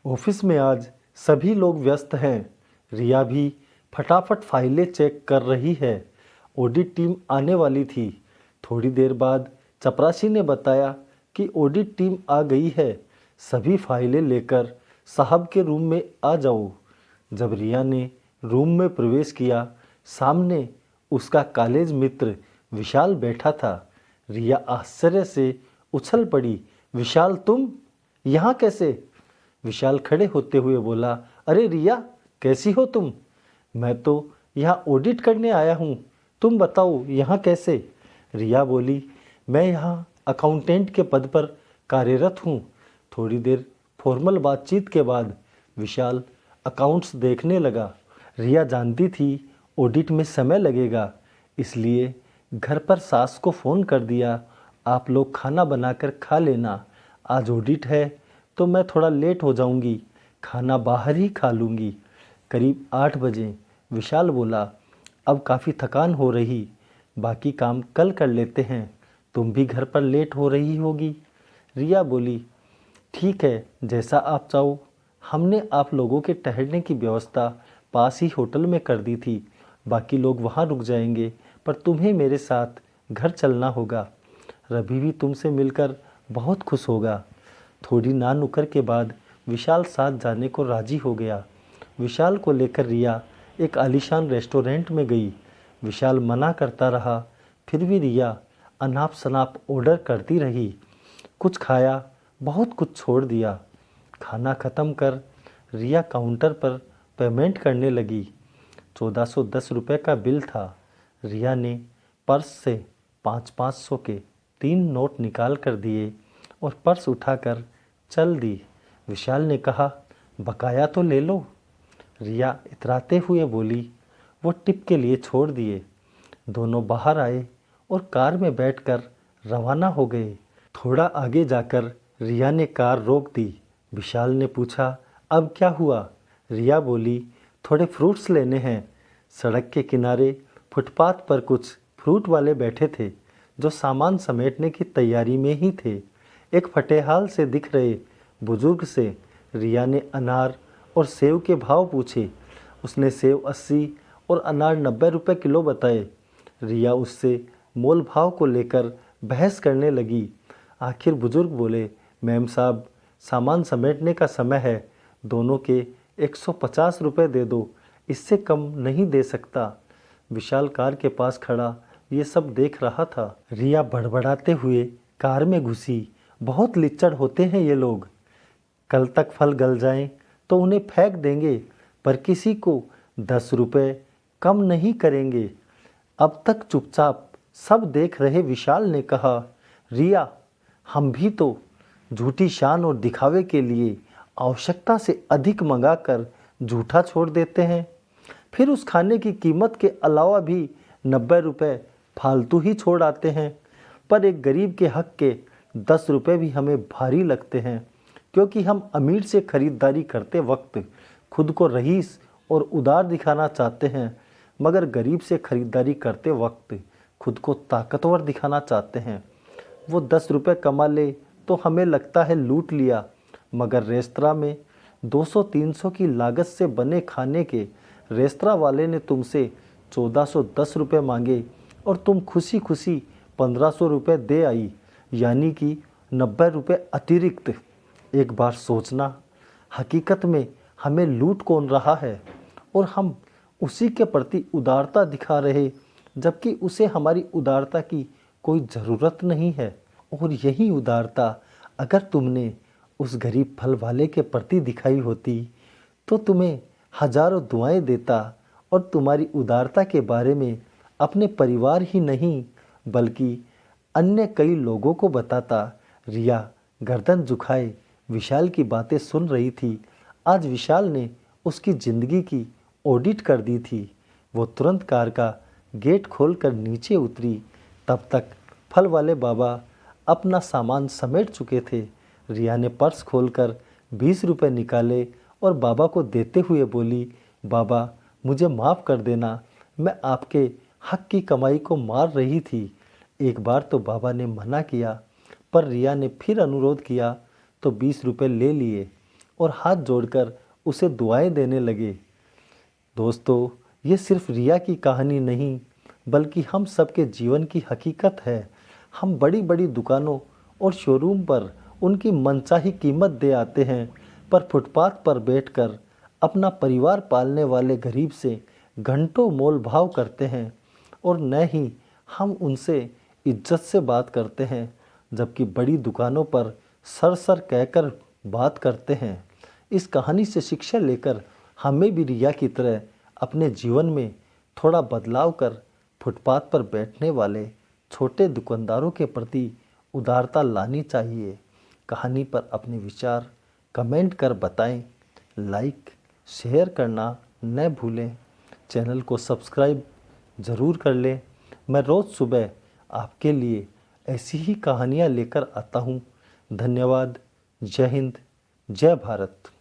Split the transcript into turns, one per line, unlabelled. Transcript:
Office में आज सभी लोग व्यस्त हैं। रिया भी फटाफट फाइलें चेक कर रही है। ऑडिट टीम आने वाली थी। थोड़ी देर बाद चपरासी ने बताया कि ऑडिट टीम आ गई है, सभी फाइलें लेकर साहब के रूम में आ जाओ। जब रिया ने रूम में प्रवेश किया, सामने उसका कॉलेज मित्र विशाल बैठा था। रिया आश्चर्य से उछल पड़ी। विशाल, तुम यहाँ कैसे? विशाल खड़े होते हुए बोला, अरे रिया, कैसी हो तुम? मैं तो यहाँ ऑडिट करने आया हूँ, तुम बताओ यहाँ कैसे? रिया बोली, मैं यहाँ अकाउंटेंट के पद पर कार्यरत हूँ। थोड़ी देर फॉर्मल बातचीत के बाद विशाल अकाउंट्स देखने लगा। रिया जानती थी ऑडिट में समय लगेगा, इसलिए घर पर सास को फ़ोन कर दिया, आप लोग खाना बनाकर खा लेना, आज ऑडिट है तो मैं थोड़ा लेट हो जाऊंगी, खाना बाहर ही खा लूँगी। करीब 8 बजे विशाल बोला, अब काफ़ी थकान हो रही, बाकी काम कल कर लेते हैं, तुम भी घर पर लेट हो रही होगी। रिया बोली, ठीक है, जैसा आप चाहो। हमने आप लोगों के ठहरने की व्यवस्था पास ही होटल में कर दी थी, बाकी लोग वहाँ रुक जाएंगे, पर तुम्हें मेरे साथ घर चलना होगा। रवि भी तुमसे मिलकर बहुत खुश होगा। थोड़ी ना नुक्कर के बाद विशाल साथ जाने को राजी हो गया। विशाल को लेकर रिया एक आलीशान रेस्टोरेंट में गई। विशाल मना करता रहा, फिर भी रिया अनाप शनाप ऑर्डर करती रही। कुछ खाया, बहुत कुछ छोड़ दिया। खाना ख़त्म कर रिया काउंटर पर पेमेंट करने लगी। 1410 रुपये का बिल था। रिया ने पर्स से 500-500 के 3 नोट निकाल कर दिए और पर्स उठाकर चल दी। विशाल ने कहा, बकाया तो ले लो। रिया इतराते हुए बोली, वो टिप के लिए छोड़ दिए। दोनों बाहर आए और कार में बैठकर रवाना हो गए। थोड़ा आगे जाकर रिया ने कार रोक दी। विशाल ने पूछा, अब क्या हुआ? रिया बोली, थोड़े फ्रूट्स लेने हैं। सड़क के किनारे फुटपाथ पर कुछ फ्रूट वाले बैठे थे, जो सामान समेटने की तैयारी में ही थे। एक फटेहाल से दिख रहे बुजुर्ग से रिया ने अनार और सेव के भाव पूछे। उसने सेव 80 और अनार 90 रुपये किलो बताए। रिया उससे मोल भाव को लेकर बहस करने लगी। आखिर बुजुर्ग बोले, मैम साहब, सामान समेटने का समय है, दोनों के 150 रुपये दे दो, इससे कम नहीं दे सकता। विशाल कार के पास खड़ा ये सब देख रहा था। रिया बड़बड़ाते हुए कार में घुसी। बहुत लिच्चड़ होते हैं ये लोग, कल तक फल गल जाएं तो उन्हें फेंक देंगे, पर किसी को 10 रुपये कम नहीं करेंगे। अब तक चुपचाप सब देख रहे विशाल ने कहा, रिया, हम भी तो झूठी शान और दिखावे के लिए आवश्यकता से अधिक मंगाकर झूठा छोड़ देते हैं, फिर उस खाने की कीमत के अलावा भी 90 रुपये फालतू ही छोड़ आते हैं। पर एक गरीब के हक के 10 रुपये भी हमें भारी लगते हैं, क्योंकि हम अमीर से खरीदारी करते वक्त खुद को रईस और उदार दिखाना चाहते हैं, मगर गरीब से खरीदारी करते वक्त खुद को ताकतवर दिखाना चाहते हैं। वो 10 रुपये कमा ले तो हमें लगता है लूट लिया, मगर रेस्तरां में 200-300 की लागत से बने खाने के रेस्तरां वाले ने तुमसे 1410 रुपये मांगे और तुम खुशी खुशी 1500 रुपये दे आई, यानी कि 90 रुपये अतिरिक्त। एक बार सोचना, हकीकत में हमें लूट कौन रहा है और हम उसी के प्रति उदारता दिखा रहे, जबकि उसे हमारी उदारता की कोई ज़रूरत नहीं है। और यही उदारता अगर तुमने उस गरीब फल वाले के प्रति दिखाई होती तो तुम्हें हजारों दुआएं देता और तुम्हारी उदारता के बारे में अपने परिवार ही नहीं बल्कि अन्य कई लोगों को बताता। रिया गर्दन झुकाए विशाल की बातें सुन रही थी। आज विशाल ने उसकी ज़िंदगी की ऑडिट कर दी थी। वो तुरंत कार का गेट खोलकर नीचे उतरी। तब तक फल वाले बाबा अपना सामान समेट चुके थे। रिया ने पर्स खोलकर 20 रुपये निकाले और बाबा को देते हुए बोली, बाबा, मुझे माफ़ कर देना, मैं आपके हक की कमाई को मार रही थी। एक बार तो बाबा ने मना किया, पर रिया ने फिर अनुरोध किया तो 20 रुपये ले लिए और हाथ जोड़कर उसे दुआएं देने लगे। दोस्तों, ये सिर्फ रिया की कहानी नहीं बल्कि हम सबके जीवन की हकीकत है। हम बड़ी बड़ी दुकानों और शोरूम पर उनकी मनचाही कीमत दे आते हैं, पर फुटपाथ पर बैठकर अपना परिवार पालने वाले गरीब से घंटों मोल भाव करते हैं और न ही हम उनसे इज्जत से बात करते हैं, जबकि बड़ी दुकानों पर सर सर कहकर बात करते हैं। इस कहानी से शिक्षा लेकर हमें भी रिया की तरह अपने जीवन में थोड़ा बदलाव कर फुटपाथ पर बैठने वाले छोटे दुकानदारों के प्रति उदारता लानी चाहिए। कहानी पर अपने विचार कमेंट कर बताएं। लाइक शेयर करना न भूलें। चैनल को सब्सक्राइब ज़रूर कर लें। मैं रोज़ सुबह आपके लिए ऐसी ही कहानियाँ लेकर आता हूँ। धन्यवाद। जय हिंद, जय भारत।